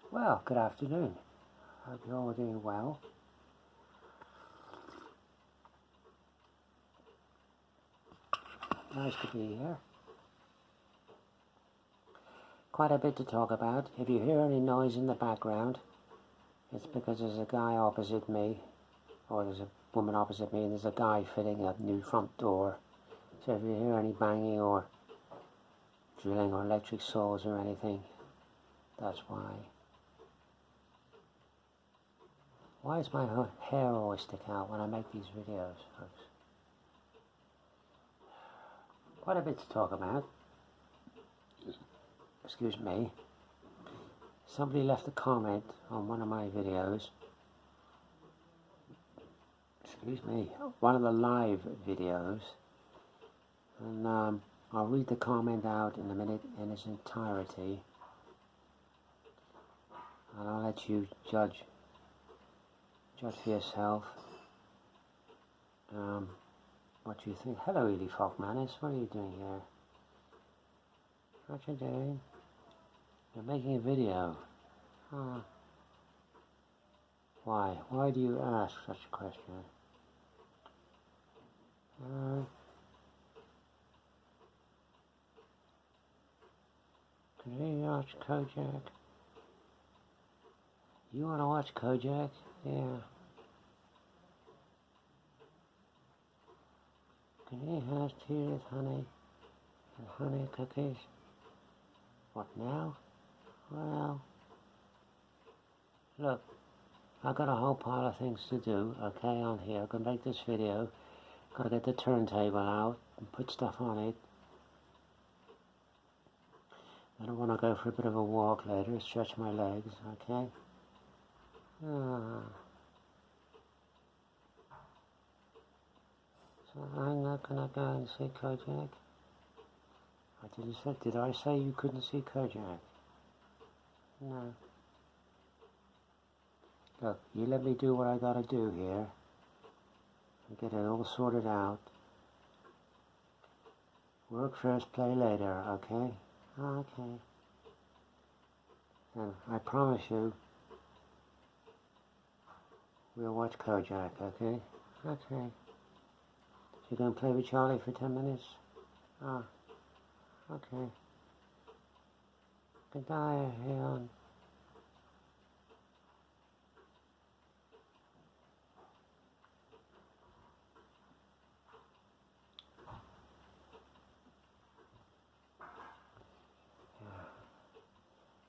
Well, good afternoon. Hope you're all doing well. Nice to be here. Quite a bit to talk about. If you hear any noise in the background, it's because there's a guy opposite me, or there's a woman opposite me, and there's a guy fitting a new front door. So if you hear any banging or drilling or electric saws or anything, that's why. Why does my hair always stick out when I make these videos, folks? Quite a bit to talk about. Excuse me. Somebody left a comment on one of my videos. Excuse me. One of the live videos. And I'll read the comment out in a minute in its entirety. And I'll let you judge for yourself what you think. Hello, Ely Falkmanis. What are you doing here? What you doing? You're making a video. Huh. Why? Why do you ask such a question? Can you watch Kojak? You want to watch Kojak? Yeah. Can you have tea with honey? And honey cookies? What now? Well, look, I've got a whole pile of things to do, okay, on here. I'm going to make this video. Got to get the turntable out and put stuff on it. Then I want to go for a bit of a walk later, stretch my legs, okay? So I'm not going to go and see Kojak. Did I say you couldn't see Kojak? No. Look, you let me do what I gotta do here and get it all sorted out. Work first, play later, okay? Okay. And I promise you, we'll watch Kojak, okay? Okay. So you're gonna play with Charlie for 10 minutes? Ah, okay. Goodbye, everyone.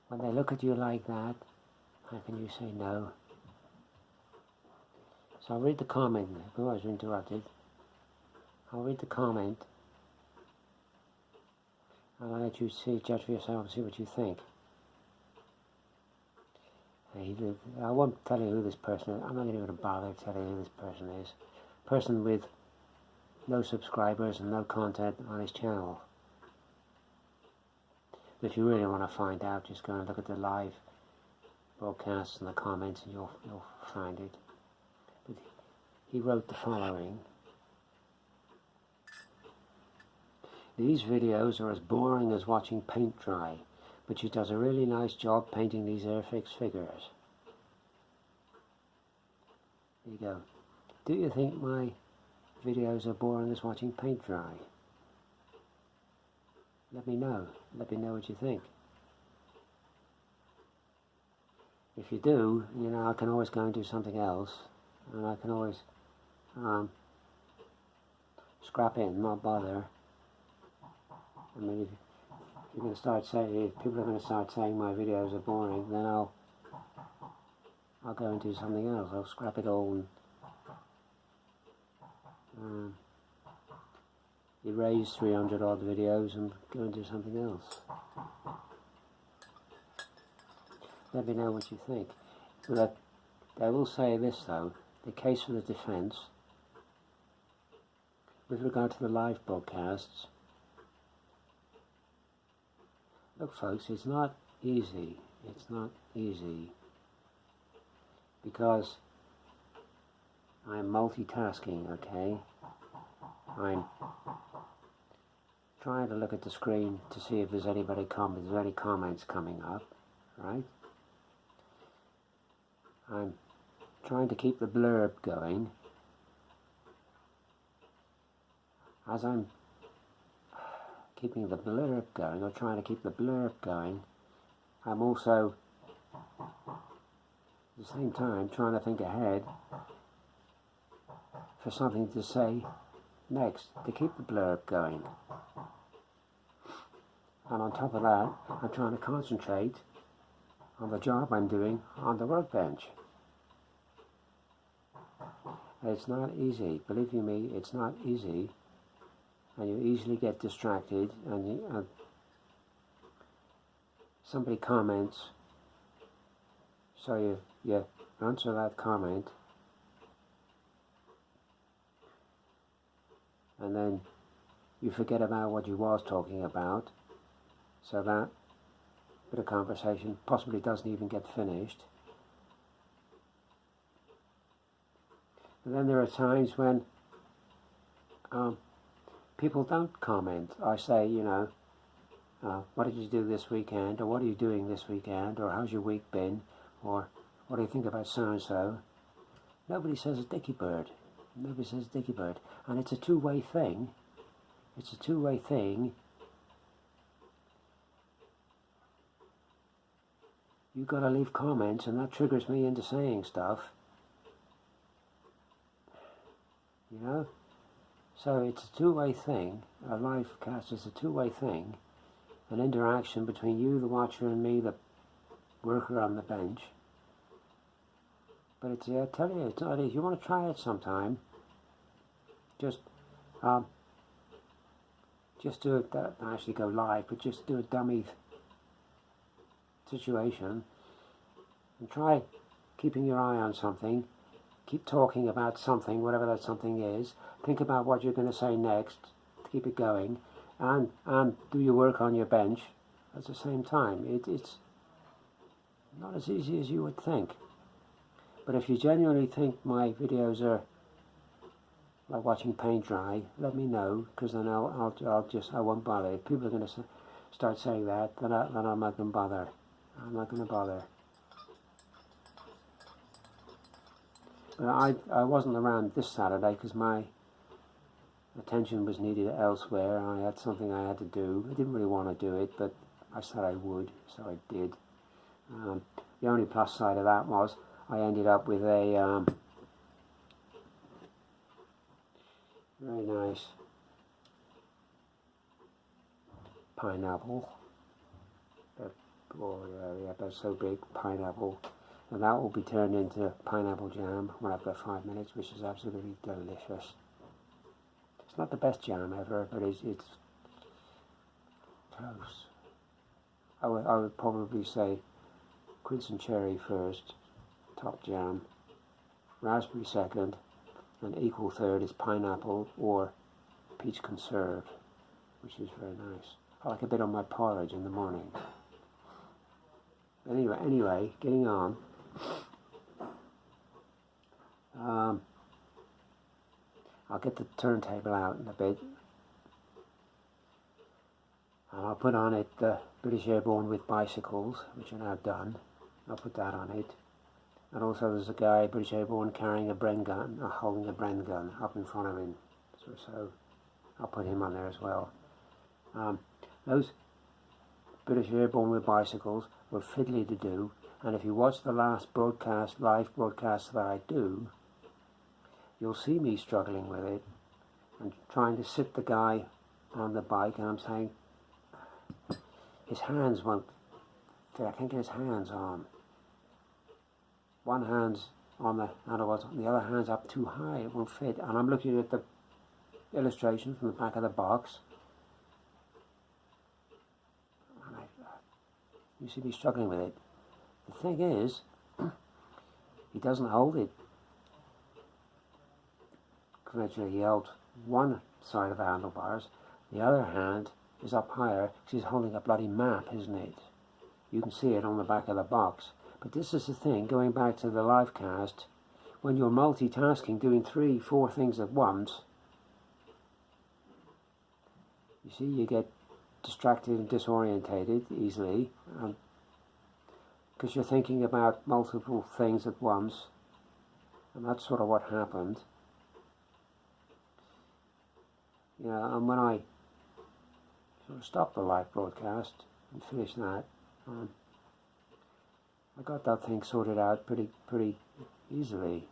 When they look at you like that, how can you say no? So I'll read the comment. I was interrupted. I'll read the comment. I'll let you judge for yourself and see what you think. I won't tell you who this person is. I'm not even going to bother telling you who this person is. Person with no subscribers and no content on his channel. If you really want to find out, just go and look at the live broadcasts and the comments and you'll find it. But he wrote the following. These videos are as boring as watching paint dry, but she does a really nice job painting these Airfix figures. There you go. Do you think my videos are boring as watching paint dry? Let me know. Let me know what you think. If you do, you know, I can always go and do something else, and I can always scrap in, not bother. I mean, if you're going to start saying, if people are going to start saying my videos are boring, then I'll go and do something else. I'll scrap it all and erase 300 odd videos and go and do something else. Let me know what you think. But I will say this though, the case for the defence, with regard to the live broadcasts, look folks, it's not easy. It's not easy. Because I'm multitasking, okay? I'm trying to look at the screen to see if there's any comments coming up, right? I'm trying to keep the blurb going. As I'm keeping the blurb going, or trying to keep the blurb going, I'm also at the same time trying to think ahead for something to say next to keep the blurb going. And on top of that, I'm trying to concentrate on the job I'm doing on the workbench. It's not easy, believe you me, it's not easy, and you easily get distracted, and somebody comments, so you answer that comment, and then you forget about what you was talking about, so that bit of conversation possibly doesn't even get finished. And then there are times when people don't comment. I say, you know, what did you do this weekend, or what are you doing this weekend, or how's your week been, or what do you think about so-and-so? Nobody says a dicky bird. Nobody says dicky bird. And it's a two-way thing. It's a two-way thing. You've got to leave comments, and that triggers me into saying stuff. You know? So it's a two-way thing. A live cast is a two-way thing. An interaction between you, the watcher, and me, the worker on the bench. But it's, I tell you, it's not easy. You want to try it sometime, just do it, not actually go live, but just do a dummy situation and try keeping your eye on something. Keep talking about something, whatever that something is. Think about what you're going to say next to keep it going, and do your work on your bench at the same time. It's not as easy as you would think. But if you genuinely think my videos are like watching paint dry, let me know, because then I won't bother. If people are going to start saying that, then I'm not going to bother. I'm not going to bother. But I wasn't around this Saturday because my attention was needed elsewhere. I had something I had to do. I didn't really want to do it, but I said I would, so I did. The only plus side of that was I ended up with a very nice pineapple. They're so big, pineapple. And that will be turned into pineapple jam when I've got 5 minutes, which is absolutely delicious. It's not the best jam ever, but it's close. I would probably say quince and cherry first, top jam, raspberry second, and equal third is pineapple or peach conserve, which is very nice. I like a bit on my porridge in the morning. Anyway, getting on. I'll get the turntable out in a bit, and I'll put on it the British Airborne with Bicycles, which are now done. I'll put that on it. And also there's a guy, British Airborne, carrying a Bren gun, holding a Bren gun up in front of him. So I'll put him on there as well. Those British Airborne with Bicycles were fiddly to do, and if you watch the last broadcast, live broadcast that I do, you'll see me struggling with it and trying to sit the guy on the bike, and I'm saying his hands won't fit. I can't get his hands on. One hand's on the handlebars, the other hand's up too high, it won't fit. And I'm looking at the illustration from the back of the box, and you see me struggling with it. The thing is, he doesn't hold it conventionally. He held one side of the handlebars, the other hand is up higher. She's holding a bloody map, isn't it? You can see it on the back of the box. But this is the thing, going back to the live cast, when you're multitasking, doing 3-4 things at once, you see, you get distracted and disorientated easily. because you're thinking about multiple things at once, and that's sort of what happened. Yeah, and when I sort of stopped the live broadcast and finished that, I got that thing sorted out pretty easily.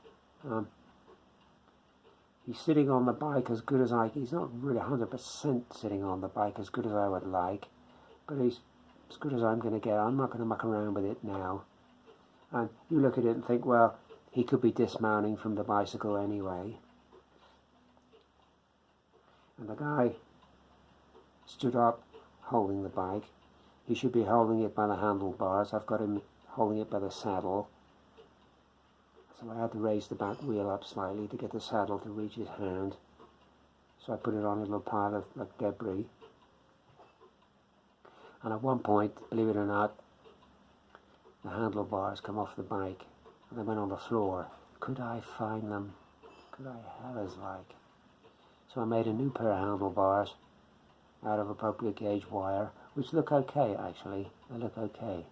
He's sitting on the bike as good as he's not really 100% sitting on the bike as good as I would like, but he's as good as I'm going to get. I'm not going to muck around with it now. And you look at it and think, well, he could be dismounting from the bicycle anyway. And the guy stood up holding the bike. He should be holding it by the handlebars. I've got him holding it by the saddle. So I had to raise the back wheel up slightly to get the saddle to reach his hand. So I put it on a little pile of debris. And at one point, believe it or not, the handlebars come off the bike and they went on the floor. Could I find them? Could I have as like? So I made a new pair of handlebars out of appropriate gauge wire, which look okay actually. They look okay.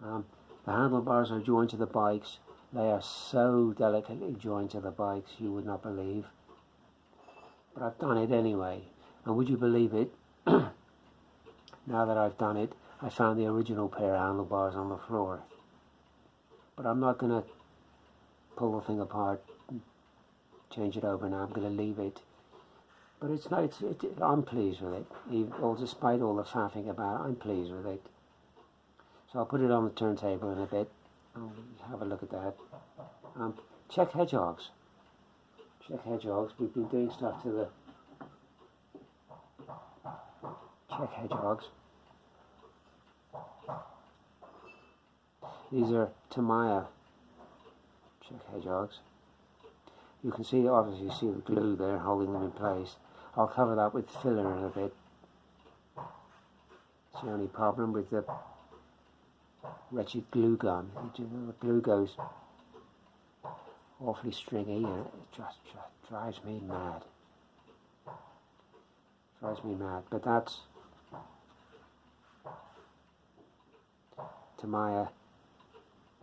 The handlebars are joined to the bikes. They are so delicately joined to the bikes you would not believe. But I've done it anyway. And would you believe it? Now that I've done it, I found the original pair of handlebars on the floor. But I'm not going to pull the thing apart and change it over now. I'm going to leave it. But it's not. I'm pleased with it. Despite all the faffing about it, I'm pleased with it. So I'll put it on the turntable in a bit. I'll have a look at that. Check hedgehogs. Check hedgehogs. We've been doing stuff to the check hedgehogs. These are Tamiya check hedgehogs. You can see, obviously, you see the glue there holding them in place. I'll cover that with filler in a bit. It's the only problem with the wretched glue gun. The glue goes awfully stringy and it just drives me mad. Drives me mad. But that's Tamiya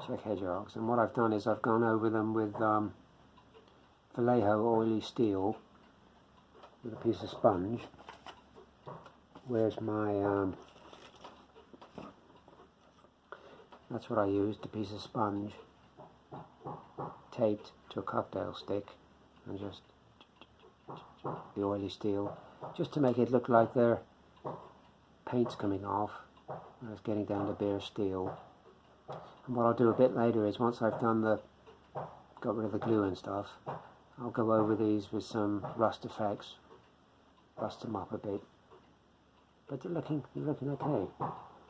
check hedgehogs. And what I've done is I've gone over them with Vallejo oily steel with a piece of sponge. Where's my that's what I used, a piece of sponge taped to a cocktail stick, and just the oily steel, just to make it look like their paint's coming off and it's getting down to bare steel. And what I'll do a bit later is, once I've done got rid of the glue and stuff, I'll go over these with some rust effects, rust them up a bit. But they're looking okay.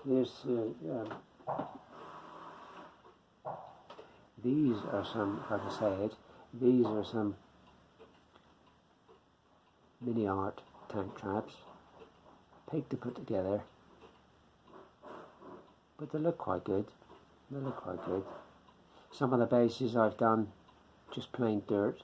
Here's these are some, if I can say it, these are some mini art tank traps. Pig to put together, but they look quite good. They look quite good. Some of the bases I've done just plain dirt.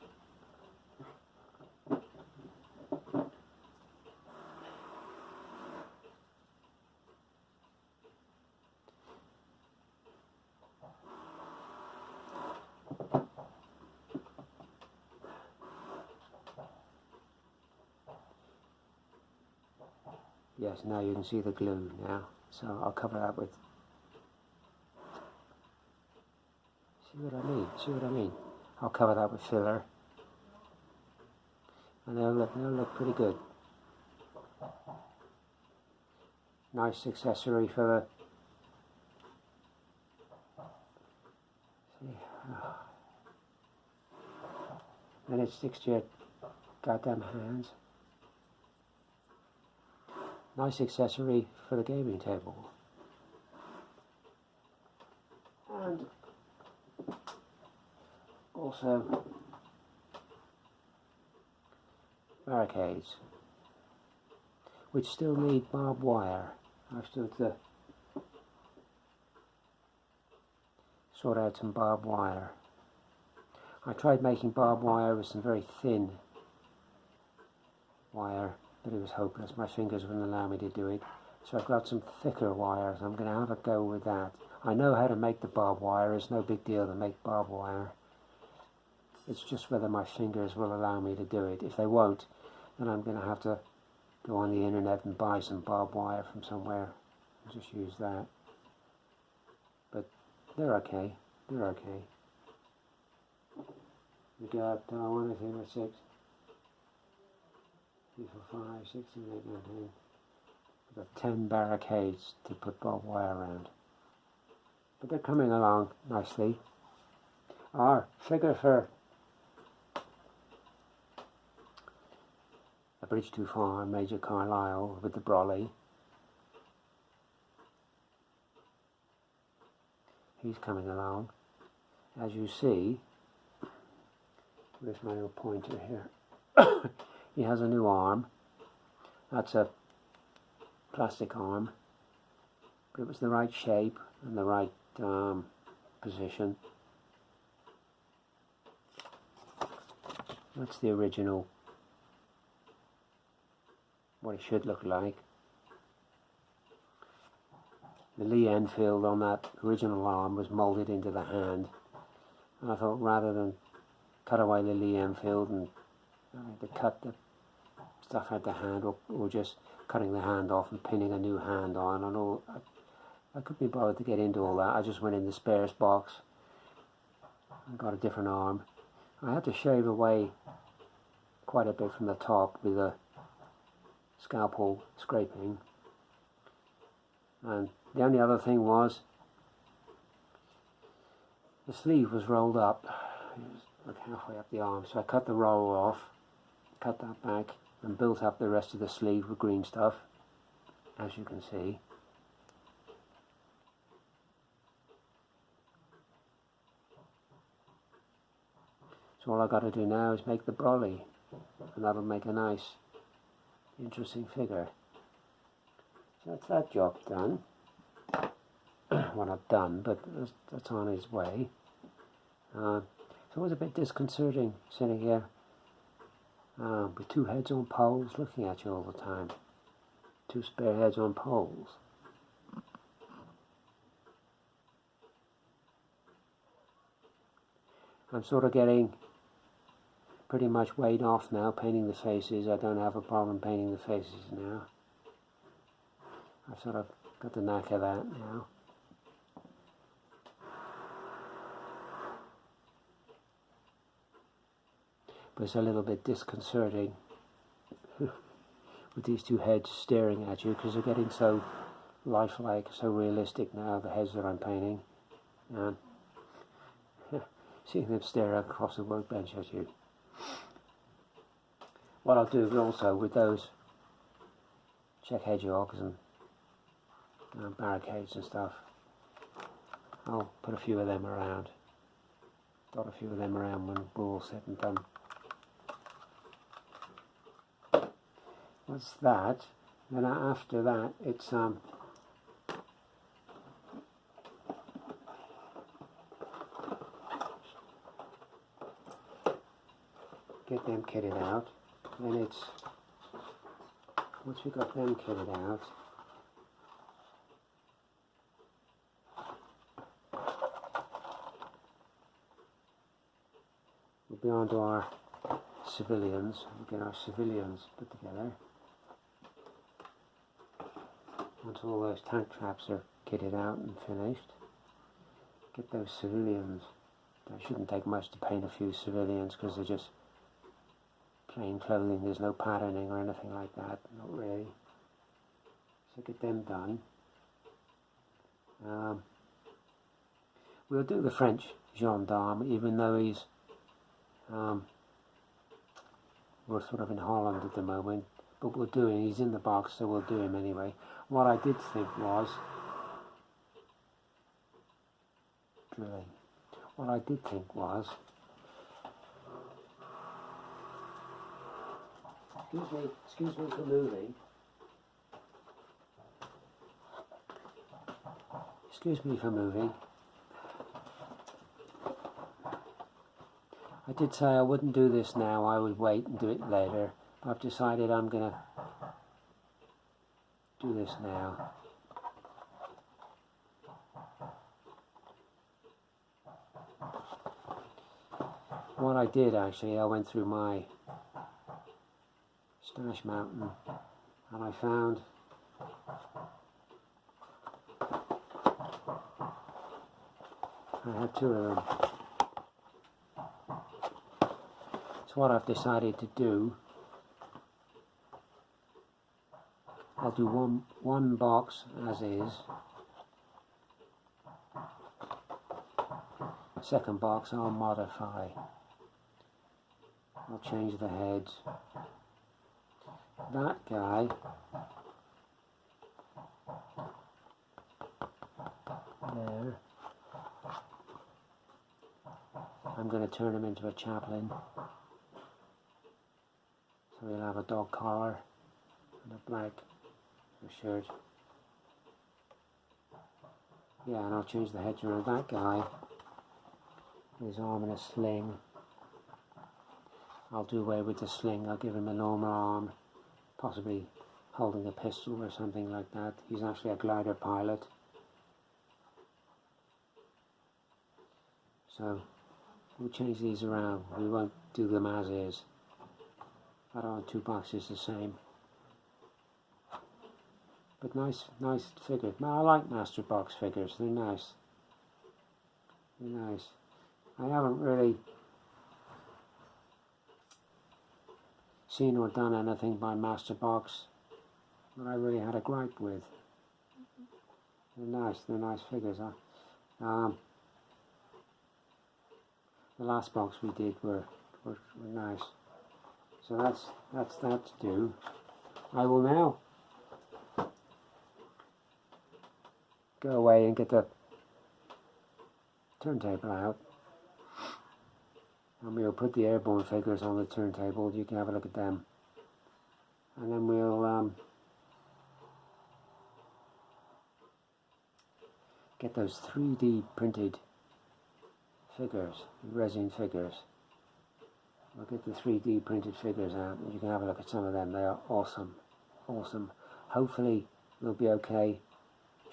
Yes, now you can see the glue now, so I'll cover that with, see what I mean? I'll cover that with filler, and they'll look pretty good. Nice accessory for the, then it sticks to your goddamn hands. Nice accessory for the gaming table. And also barricades, which still need barbed wire. I still have to sort out some barbed wire. I tried making barbed wire with some very thin wire, but it was hopeless. My fingers wouldn't allow me to do it. So I've got some thicker wires. I'm going to have a go with that. I know how to make the barbed wire. It's no big deal to make barbed wire. It's just whether my fingers will allow me to do it. If they won't, then I'm going to have to go on the internet and buy some barbed wire from somewhere and just use that. But they're okay. They're okay. We got 1, 2, 3, 4, 6, 3, 4, 5, 6, 7, 8, 9, 10. We've got 10 barricades to put barbed wire around. But they're coming along nicely. Our figure for A Bridge Too Far, Major Carlisle with the brolly. He's coming along. As you see, where's my little pointer here? He has a new arm. That's a plastic arm, but it was the right shape and the right position. That's the original, what it should look like. The Lee Enfield on that original arm was moulded into the hand, and I thought rather than cut away the Lee Enfield and to cut the stuff out the hand, or just cutting the hand off and pinning a new hand on, and all, I couldn't be bothered to get into all that. I just went in the spares box and got a different arm. I had to shave away quite a bit from the top with a scalpel scraping, and the only other thing was the sleeve was rolled up. It was like halfway up the arm, so I cut the roll off, cut that back, and built up the rest of the sleeve with green stuff, as you can see. So all I got to do now is make the brolly, and that'll make a nice, interesting figure. So that's that job done. Well, not done, but that's on his way. So it was a bit disconcerting sitting here with two heads on poles looking at you all the time. Two spare heads on poles. I'm sort of getting pretty much weighed off now painting the faces. I don't have a problem painting the faces now. I've sort of got the knack of that now. But it's a little bit disconcerting with these two heads staring at you, because they're getting so lifelike, so realistic now, the heads that I'm painting. And seeing them stare across the workbench at you. What I'll do also with those check hedgehogs and barricades and stuff, I'll put a few of them around. Dot a few of them around when we're all said and done. That's that. Then after that, it's get them kitted out. Then it's, once we got them kitted out, we'll be on to our civilians. We'll get our civilians put together. Once all those tank traps are kitted out and finished, get those civilians. It shouldn't take much to paint a few civilians, because they're just plain clothing. There's no patterning or anything like that, not really. So get them done. We'll do the French gendarme, even though he's we're sort of in Holland at the moment, but we'll do him. He's in the box, so we'll do him anyway. What I did think was drilling. What I did think was, excuse me for moving. Excuse me for moving. I did say I wouldn't do this now, I would wait and do it later. I've decided I'm going to do this now. what I did actually, I went through my stash mountain and I found I had two of them. So what I've decided to do, I'll do one box as is. Second box I'll modify. I'll change the heads. That guy, there, I'm going to turn him into a chaplain. So he'll have a dog collar and a black shirt. Yeah, and I'll change the heads around. That guy, his arm in a sling. I'll do away with the sling. I'll give him a normal arm, possibly holding a pistol or something like that. He's actually a glider pilot. So we'll change these around. We won't do them as is. I don't want two boxes the same. But nice figures. I like Master Box figures. They're nice. They're nice. I haven't really seen or done anything by Master Box that I really had a gripe with. They're nice figures. The last box we did were nice. So that's that to do. I will now go away and get the turntable out. And we'll put the airborne figures on the turntable. You can have a look at them. And then we'll get those 3D printed figures, resin figures. We'll get the 3D printed figures out and you can have a look at some of them. They are awesome. Awesome. Hopefully we'll be okay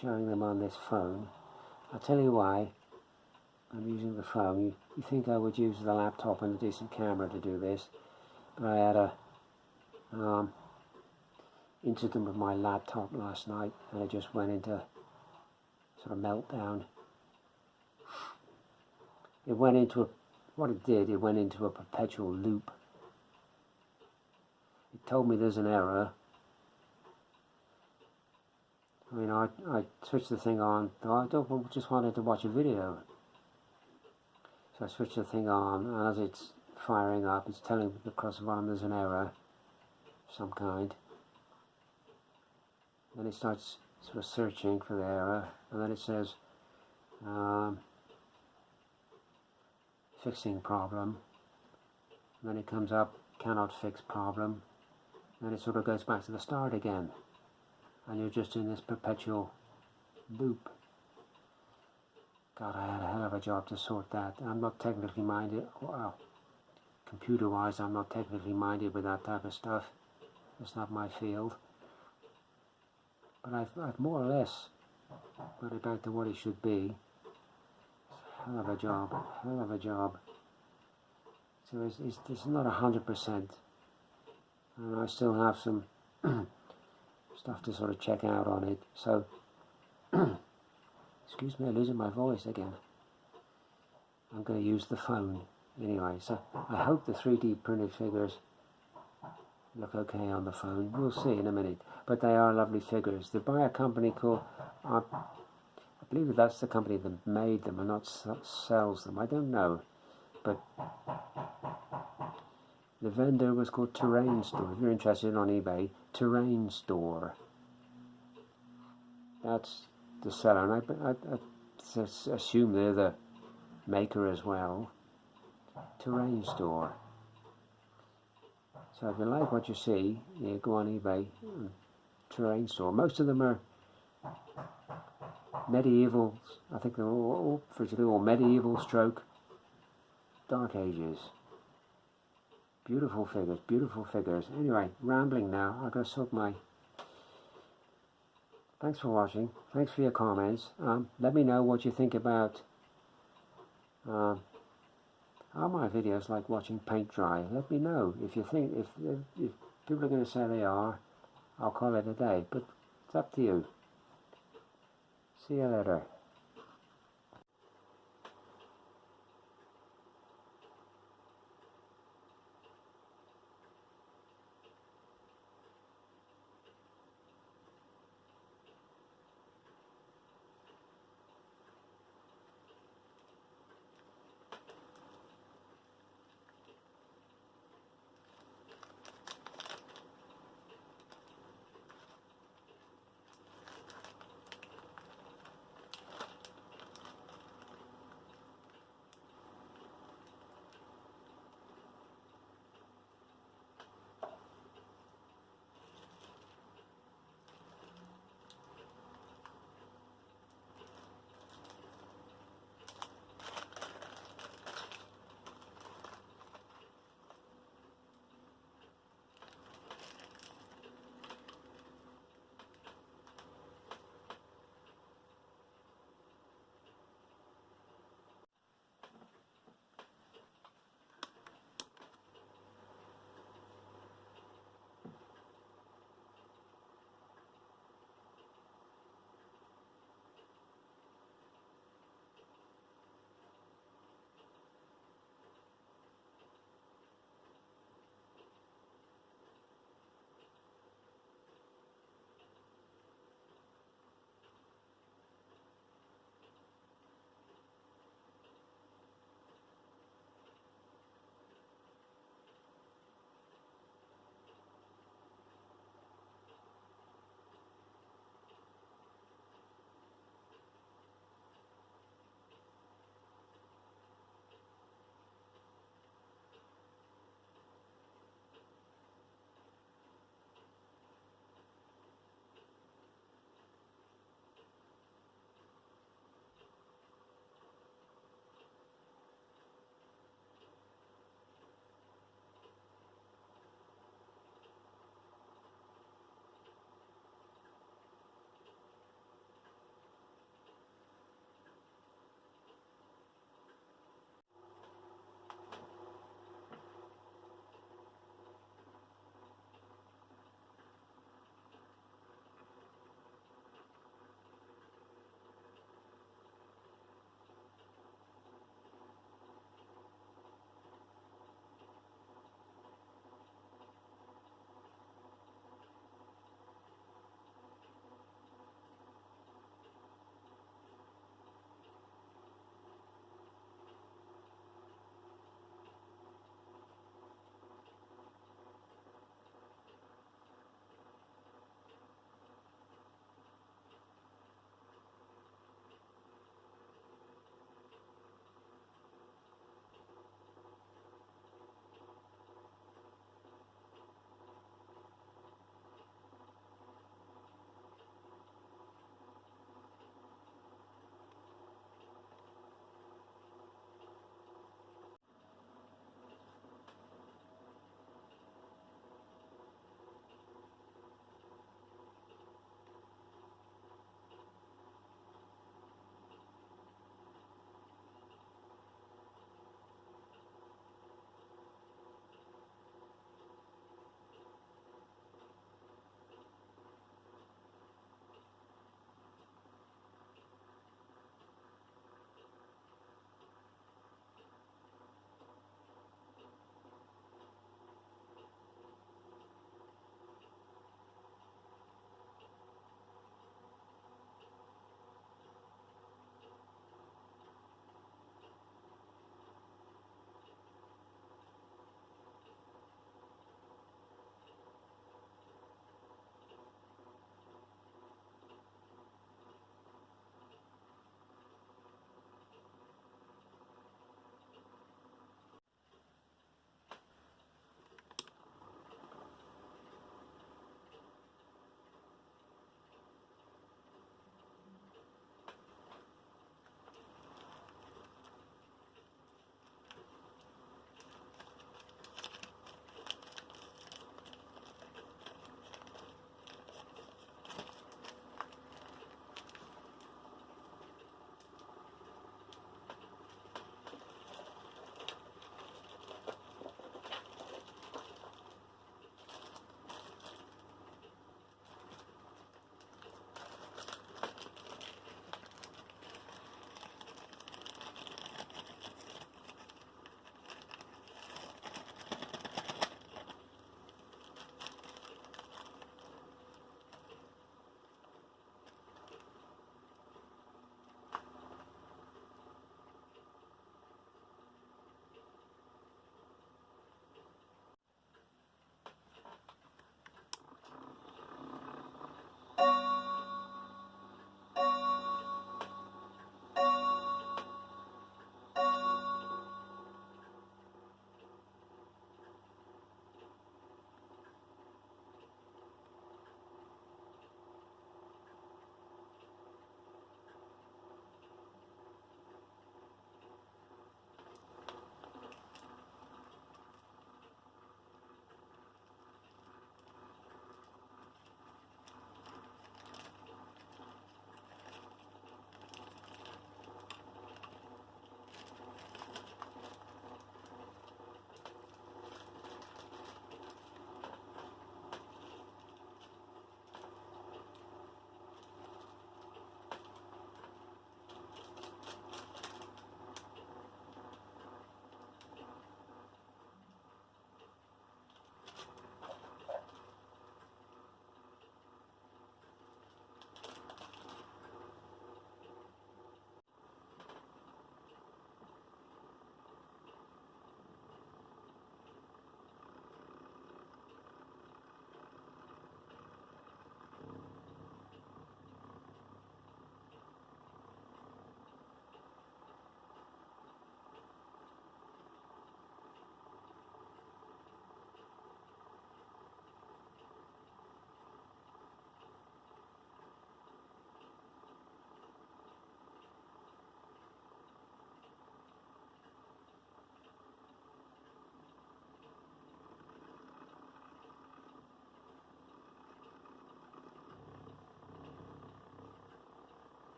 showing them on this phone. I'll tell you why I'm using the phone. You think I would use the laptop and a decent camera to do this, but I had a incident with my laptop last night and it just went into sort of meltdown. It went into it went into a perpetual loop. It told me there's an error. I mean, I switched the thing on. I just wanted to watch a video. So I switched the thing on, and as it's firing up, it's telling me across the bottom there's an error of some kind. Then it starts sort of searching for the error, and then it says fixing problem. And then it comes up, cannot fix problem. And then it sort of goes back to the start again. And you're just in this perpetual loop. God, I had a hell of a job to sort that. I'm not technically minded. Well, computer-wise, I'm not technically minded with that type of stuff. It's not my field. But I've more or less got it back to what it should be. Hell of a job. Hell of a job. So it's not 100%. And I still have some stuff to sort of check out on it. So, excuse me, I'm losing my voice again. I'm going to use the phone anyway. So I hope the 3D printed figures look okay on the phone. We'll see in a minute. But they are lovely figures. They're by a company called, I believe that's the company that made them and not sells them. I don't know. But the vendor was called Terrain Store. If you're interested on eBay, Terrain Store. That's the seller. And I assume they're the maker as well. Terrain Store. So if you like what you see, you go on eBay, Terrain Store. Most of them are medieval. I think they're all virtually all medieval stroke Dark Ages. Beautiful figures, beautiful figures. Anyway, rambling now. I've got to sort my... Thanks for watching. Thanks for your comments. Let me know what you think about... Are my videos like watching paint dry? Let me know. If you think, if people are going to say they are, I'll call it a day. But it's up to you. See you later.